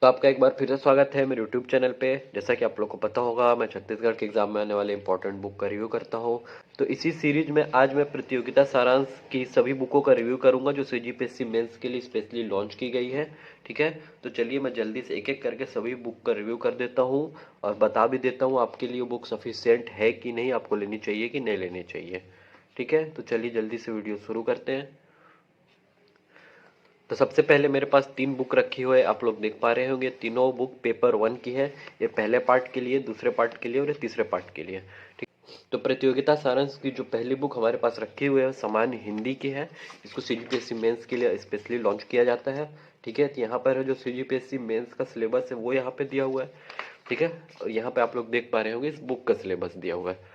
तो आपका एक बार फिर से स्वागत है मेरे यूट्यूब चैनल पे। जैसा कि आप लोग को पता होगा, मैं छत्तीसगढ़ के एग्जाम में आने वाले इंपॉर्टेंट बुक का रिव्यू करता हूँ। तो इसी सीरीज में आज मैं प्रतियोगिता सारांश की सभी बुकों का रिव्यू करूंगा जो सीजीपीएससी मेंस के लिए स्पेशली लॉन्च की गई है। ठीक है, तो चलिए मैं जल्दी से एक एक करके सभी बुक का रिव्यू कर देता हूँ और बता भी देता हूँ आपके लिए बुक सफिशियंट है कि नहीं, आपको लेनी चाहिए कि नहीं लेनी चाहिए। ठीक है, तो चलिए जल्दी से वीडियो शुरू करते हैं। तो सबसे पहले मेरे पास 3 बुक रखी हुई है, आप लोग देख पा रहे होंगे। तीनों बुक पेपर 1 की है। ये पहले पार्ट के लिए, दूसरे पार्ट के लिए और ये तीसरे पार्ट के लिए। ठीक, तो प्रतियोगिता सारांश की जो पहली बुक हमारे पास रखी हुई है सामान्य हिंदी की है। इसको सीजीपीएससी मेंस के लिए स्पेशली लॉन्च किया जाता है। ठीक है, तो यहाँ पर जो सीजीपीएससी मेंस का सिलेबस है वो यहाँ पे दिया हुआ है। ठीक है, और यहाँ पे आप लोग देख पा रहे होंगे इस बुक का सिलेबस दिया हुआ है।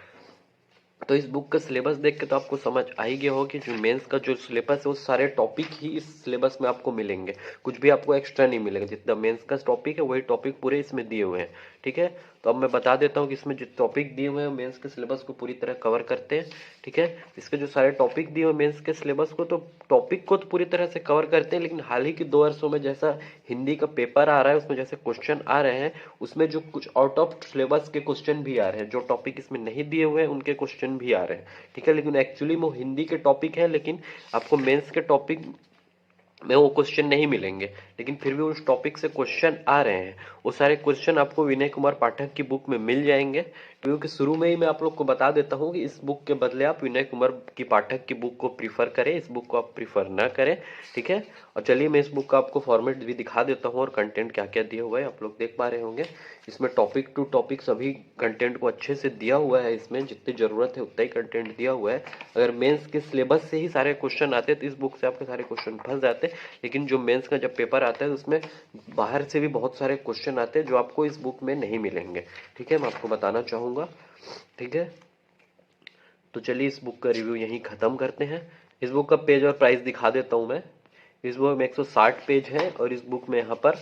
तो इस बुक का सिलेबस देख के तो आपको समझ आ ही गया होगा कि जो मेंस का जो सिलेबस है वो सारे टॉपिक ही इस सिलेबस में आपको मिलेंगे। कुछ भी आपको एक्स्ट्रा नहीं मिलेगा, जितना मेंस का टॉपिक है वही टॉपिक पूरे इसमें दिए हुए हैं। ठीक है, तो अब मैं बता देता हूँ कि इसमें जो टॉपिक दिए हुए हैं मेंस के सिलेबस को पूरी तरह कवर करते हैं। ठीक है, इसके जो सारे टॉपिक दिए हुए मेंस के सिलेबस को, तो टॉपिक को तो पूरी तरह से कवर करते हैं, लेकिन हाल ही के 2 वर्षों में जैसा हिंदी का पेपर आ रहा है उसमें जैसे क्वेश्चन आ रहे हैं, उसमें जो कुछ आउट ऑफ सिलेबस के क्वेश्चन भी आ रहे हैं। जो टॉपिक इसमें नहीं दिए हुए हैं उनके क्वेश्चन भी आ रहे हैं। ठीक है, लेकिन एक्चुअली वो हिंदी के टॉपिक है, लेकिन आपको मेंस के टॉपिक में वो क्वेश्चन नहीं मिलेंगे, लेकिन फिर भी उस टॉपिक से क्वेश्चन आ रहे हैं। वो सारे क्वेश्चन आपको विनय कुमार पाठक की बुक में मिल जाएंगे। क्योंकि शुरू में ही मैं आप लोग को बता देता हूँ कि इस बुक के बदले आप विनय कुमार की पाठक की बुक को प्रीफर करें, इस बुक को आप प्रीफर ना करें। ठीक है, और चलिए मैं इस बुक का आपको फॉर्मेट भी दिखा देता हूँ और कंटेंट क्या क्या दिया हुआ है आप लोग देख पा रहे होंगे। इसमें टॉपिक टू टॉपिक सभी कंटेंट को अच्छे से दिया हुआ है। इसमें जितनी जरूरत है उतना ही कंटेंट दिया हुआ है। अगर मेंस के सिलेबस से ही सारे क्वेश्चन आते तो इस बुक से आपके सारे क्वेश्चन फंस जाते, लेकिन जो मेंस का जब पेपर आता है तो उसमें बाहर से भी बहुत सारे क्वेश्चन आते हैं जो आपको इस बुक में नहीं मिलेंगे। ठीक है, मैं आपको बताना चाहूँगा। ठीक है, तो चलिए इस बुक का रिव्यू यहीं ख़त्म करते हैं। इस बुक का पेज और प्राइस दिखा देता हूँ मैं। इस बुक में 160 पेज है और इस बुक में यहाँ पर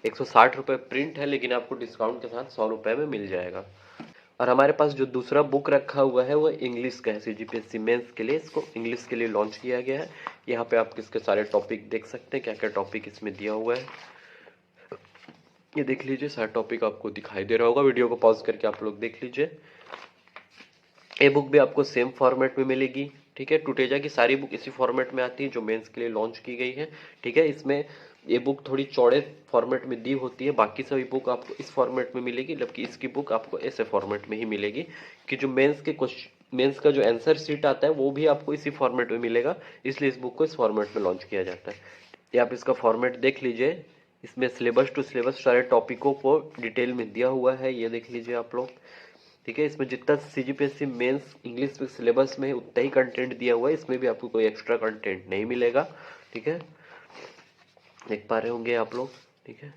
160 रुपये प्रिंट है, लेकिन आपको डिस्काउंट के साथ 100 रुपये में मिल जाएगा। और हमारे पास जो दूसरा बुक रखा हुआ है वो इंग्लिश का है। सीजीपीएससी मेंस के लिए इसको इंग्लिश के लिए लॉन्च किया गया है। यहाँ पे आप इसके सारे टॉपिक देख सकते हैं, क्या क्या टॉपिक इसमें दिया हुआ है। ये देख लीजिए, सारा टॉपिक आपको दिखाई दे रहा होगा। वीडियो को पॉज करके आप लोग देख लीजिए। ये बुक भी आपको सेम फॉर्मेट में मिलेगी। ठीक है, टुटेजा की सारी बुक इसी फॉर्मेट में आती है जो मेंस के लिए लॉन्च की गई है। ठीक है, इसमें ये बुक थोड़ी चौड़े फॉर्मेट में दी होती है, बाकी सभी बुक आपको इस फॉर्मेट में मिलेगी, जबकि इसकी बुक आपको ऐसे फॉर्मेट में ही मिलेगी कि जो मेंस का जो आंसर शीट आता है वो भी आपको इसी फॉर्मेट में मिलेगा, इसलिए इस बुक को इस फॉर्मेट में लॉन्च किया जाता है। ये आप इसका फॉर्मेट देख लीजिए। इसमें सिलेबस टू सिलेबस सारे टॉपिकों को डिटेल में दिया हुआ है, ये देख लीजिए आप लोग। ठीक है, इसमें जितना सीजीपीएससी मेंस इंग्लिश में सिलेबस में है उतना ही कंटेंट दिया हुआ है, इसमें भी आपको कोई एक्स्ट्रा कंटेंट नहीं मिलेगा। ठीक है, देख पा रहे होंगे आप लोग। ठीक है,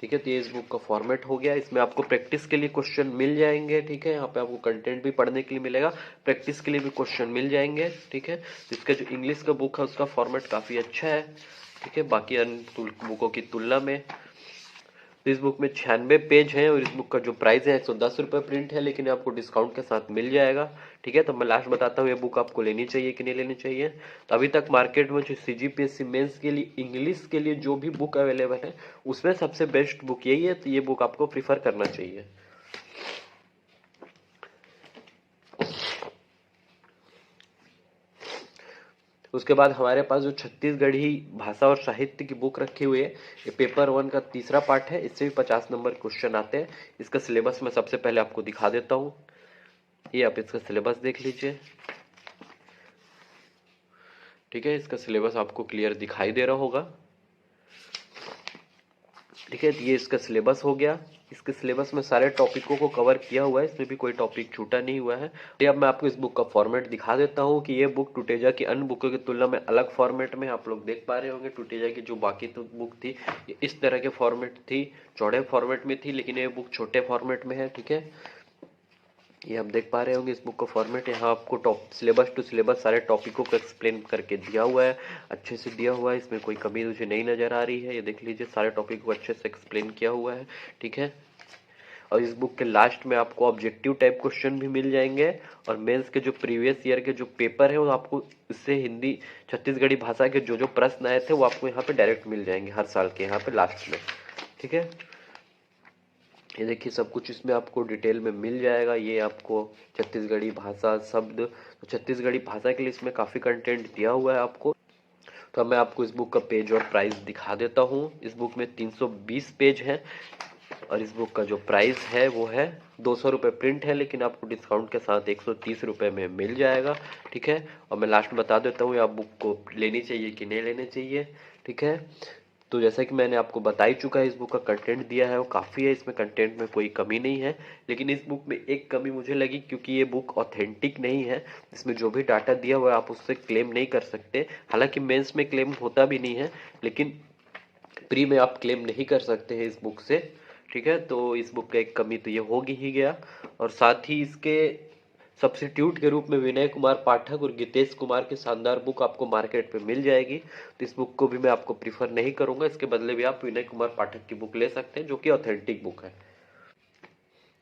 ठीक है, तो ये इस बुक का फॉर्मेट हो गया। इसमें आपको प्रैक्टिस के लिए क्वेश्चन मिल जाएंगे। ठीक है, यहाँ पे आपको कंटेंट भी पढ़ने के लिए मिलेगा, प्रैक्टिस के लिए भी क्वेश्चन मिल जाएंगे। ठीक है, तो इसका जो इंग्लिश का बुक है उसका फॉर्मेट काफ़ी अच्छा है। ठीक है, बाकी अन्य बुकों की तुलना में। तो इस बुक में 96 पेज हैं और इस बुक का जो प्राइस है 110 रुपये प्रिंट है, लेकिन आपको डिस्काउंट के साथ मिल जाएगा। ठीक है, तो मैं लास्ट बताता हूँ ये बुक आपको लेनी चाहिए कि नहीं लेनी चाहिए। तो अभी तक मार्केट में जो सीजीपीएससी मेंस के लिए इंग्लिश के लिए जो भी बुक अवेलेबल है उसमें सबसे बेस्ट बुक यही है, तो ये बुक आपको प्रीफर करना चाहिए। उसके बाद हमारे पास जो छत्तीसगढ़ी भाषा और साहित्य की बुक रखी हुई है, ये पेपर 1 का तीसरा पार्ट है। इससे भी 50 नंबर क्वेश्चन आते हैं। इसका सिलेबस मैं सबसे पहले आपको दिखा देता हूँ। ये आप इसका सिलेबस देख लीजिए। ठीक है, इसका सिलेबस आपको क्लियर दिखाई दे रहा होगा। ठीक है, तो ये इसका सिलेबस हो गया। इसके सिलेबस में सारे टॉपिकों को कवर किया हुआ है, इसमें भी कोई टॉपिक छूटा नहीं हुआ है। तो अब मैं आपको इस बुक का फॉर्मेट दिखा देता हूँ कि ये बुक टुटेजा की अन्य बुकों की तुलना में अलग फॉर्मेट में आप लोग देख पा रहे होंगे। टुटेजा की जो बाकी तो बुक थी ये इस तरह के फॉर्मेट थी, चौड़े फॉर्मेट में थी, लेकिन ये बुक छोटे फॉर्मेट में है। ठीक है, ये आप देख पा रहे होंगे इस बुक का फॉर्मेट। यहाँ आपको टॉप सिलेबस टू सिलेबस सारे टॉपिकों को एक्सप्लेन करके दिया हुआ है, अच्छे से दिया हुआ है। इसमें कोई कमी मुझे नहीं नज़र आ रही है। ये देख लीजिए, सारे टॉपिक को अच्छे से एक्सप्लेन किया हुआ है। ठीक है, और इस बुक के लास्ट में आपको ऑब्जेक्टिव टाइप क्वेश्चन भी मिल जाएंगे और मेंस के जो प्रीवियस ईयर के जो पेपर है वो आपको इससे हिंदी छत्तीसगढ़ी भाषा के जो जो प्रश्न आए थे वो आपको यहाँ पे डायरेक्ट मिल जाएंगे हर साल के यहाँ पे लास्ट में। ठीक है, ये देखिए सब कुछ इसमें आपको डिटेल में मिल जाएगा। ये आपको छत्तीसगढ़ी भाषा शब्द, तो छत्तीसगढ़ी भाषा के लिए इसमें काफ़ी कंटेंट दिया हुआ है आपको। तो मैं आपको इस बुक का पेज और प्राइस दिखा देता हूँ। इस बुक में 320 पेज हैं और इस बुक का जो प्राइस है वो है 200 रुपये प्रिंट है, लेकिन आपको डिस्काउंट के साथ 130 रुपये में मिल जाएगा। ठीक है, और मैं लास्ट में बता देता हूँ आप बुक को लेनी चाहिए कि नहीं लेनी चाहिए। ठीक है, तो जैसा कि मैंने आपको बता ही चुका है, इस बुक का कंटेंट दिया है वो काफ़ी है, इसमें कंटेंट में कोई कमी नहीं है। लेकिन इस बुक में एक कमी मुझे लगी, क्योंकि ये बुक ऑथेंटिक नहीं है। इसमें जो भी डाटा दिया हुआ है आप उससे क्लेम नहीं कर सकते। हालांकि मेंस में क्लेम होता भी नहीं है, लेकिन प्री में आप क्लेम नहीं कर सकते हैं इस बुक से। ठीक है, तो इस बुक का एक कमी तो ये होगी ही गया। और साथ ही इसके सब्स्टिट्यूट के रूप में विनय कुमार पाठक और गीतेश कुमार की शानदार बुक आपको मार्केट में मिल जाएगी। तो इस बुक को भी मैं आपको प्रीफर नहीं करूंगा, इसके बदले भी आप विनय कुमार पाठक की बुक ले सकते हैं जो कि ऑथेंटिक बुक है।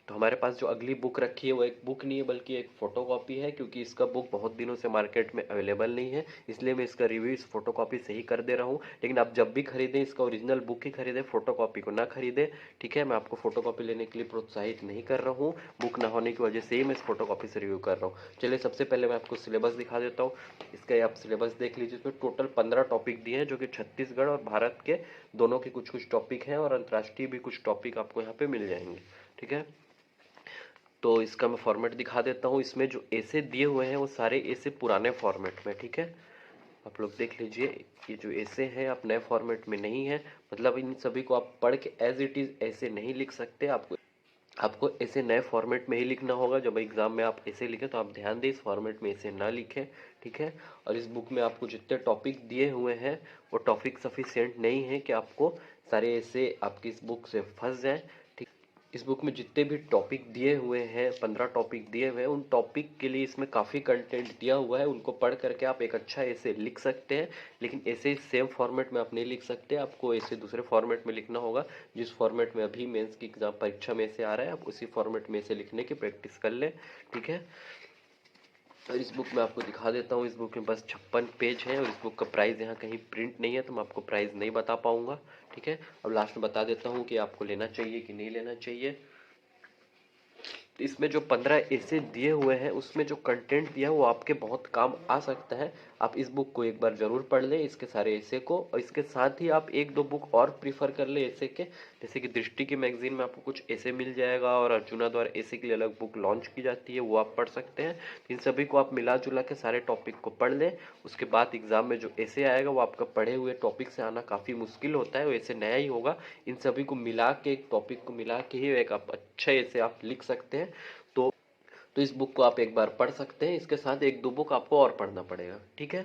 तो हमारे पास जो अगली बुक रखी है वो एक बुक नहीं है बल्कि एक फोटोकॉपी है, क्योंकि इसका बुक बहुत दिनों से मार्केट में अवेलेबल नहीं है, इसलिए मैं इसका रिव्यू इस फोटोकॉपी से ही कर दे रहा हूँ। लेकिन आप जब भी खरीदें इसका ओरिजिनल बुक ही खरीदें, फोटोकॉपी को ना खरीदें। ठीक है, मैं आपको फोटोकॉपी लेने के लिए प्रोत्साहित नहीं कर रहा हूँ, बुक ना होने की वजह से ही मैं इस फोटोकॉपी से रिव्यू कर रहा हूँ। चलिए सबसे पहले मैं आपको सिलेबस दिखा देता हूँ। इसका आप सिलेबस देख लीजिए, इसमें टोटल 15 टॉपिक दिए हैं जो कि छत्तीसगढ़ और भारत के दोनों के कुछ कुछ टॉपिक हैं और अंतर्राष्ट्रीय भी कुछ टॉपिक आपको यहाँ पे मिल जाएंगे। ठीक है, तो इसका मैं फॉर्मेट दिखा देता हूँ। इसमें जो ऐसे दिए हुए हैं वो सारे ऐसे पुराने फॉर्मेट में। ठीक है, आप लोग देख लीजिए, ये जो ऐसे हैं आप नए फॉर्मेट में नहीं है, मतलब इन सभी को आप पढ़ के एज इट इज ऐसे नहीं लिख सकते, आपको ऐसे नए फॉर्मेट में ही लिखना होगा। जब एग्जाम में आप ऐसे लिखें तो आप ध्यान दें इस फॉर्मेट में ऐसे ना लिखें। ठीक है, और इस बुक में आपको जितने टॉपिक दिए हुए हैं वो टॉपिक सफिशिएंट नहीं है कि आपको सारे ऐसे आपकी इस बुक से फंस जाए। इस बुक में जितने भी टॉपिक दिए हुए हैं, 15 टॉपिक दिए हुए हैं, उन टॉपिक के लिए इसमें काफ़ी कंटेंट दिया हुआ है, उनको पढ़ करके आप एक अच्छा ऐसे लिख सकते हैं। लेकिन ऐसे सेम फॉर्मेट में आप नहीं लिख सकते, आपको ऐसे दूसरे फॉर्मेट में लिखना होगा जिस फॉर्मेट में अभी मेंस की एग्जाम परीक्षा में से आ रहा है, आप उसी फॉर्मेट में से लिखने की प्रैक्टिस कर लें। ठीक है, और इस बुक में आपको दिखा देता हूँ, इस बुक में बस 56 पेज है और इस बुक का प्राइस यहाँ कहीं प्रिंट नहीं है, तो मैं आपको प्राइस नहीं बता पाऊंगा। ठीक है, अब लास्ट में बता देता हूँ कि आपको लेना चाहिए कि नहीं लेना चाहिए। तो इसमें जो 15 ऐसे दिए हुए हैं उसमें जो कंटेंट दिया है वो आपके बहुत काम आ सकता है। आप इस बुक को एक बार जरूर पढ़ लें, इसके सारे ऐसे को, और इसके साथ ही आप एक दो बुक और प्रीफर कर ले ऐसे के, जैसे कि दृष्टि की मैगजीन में आपको कुछ ऐसे मिल जाएगा और अर्जुना द्वारा ऐसे के लिए अलग बुक लॉन्च की जाती है, वो आप पढ़ सकते हैं। तो इन सभी को आप मिला जुला के सारे टॉपिक को पढ़ लें। उसके बाद एग्जाम में जो ऐसे आएगा वो आपका पढ़े हुए टॉपिक से आना काफ़ी मुश्किल होता है, वो ऐसे नया ही होगा। इन सभी को मिला के, एक टॉपिक को मिला के ही एक आप अच्छा ऐसे आप लिख सकते हैं। तो इस बुक को आप एक बार पढ़ सकते हैं, इसके साथ एक दो बुक आपको और पढ़ना पड़ेगा। ठीक है।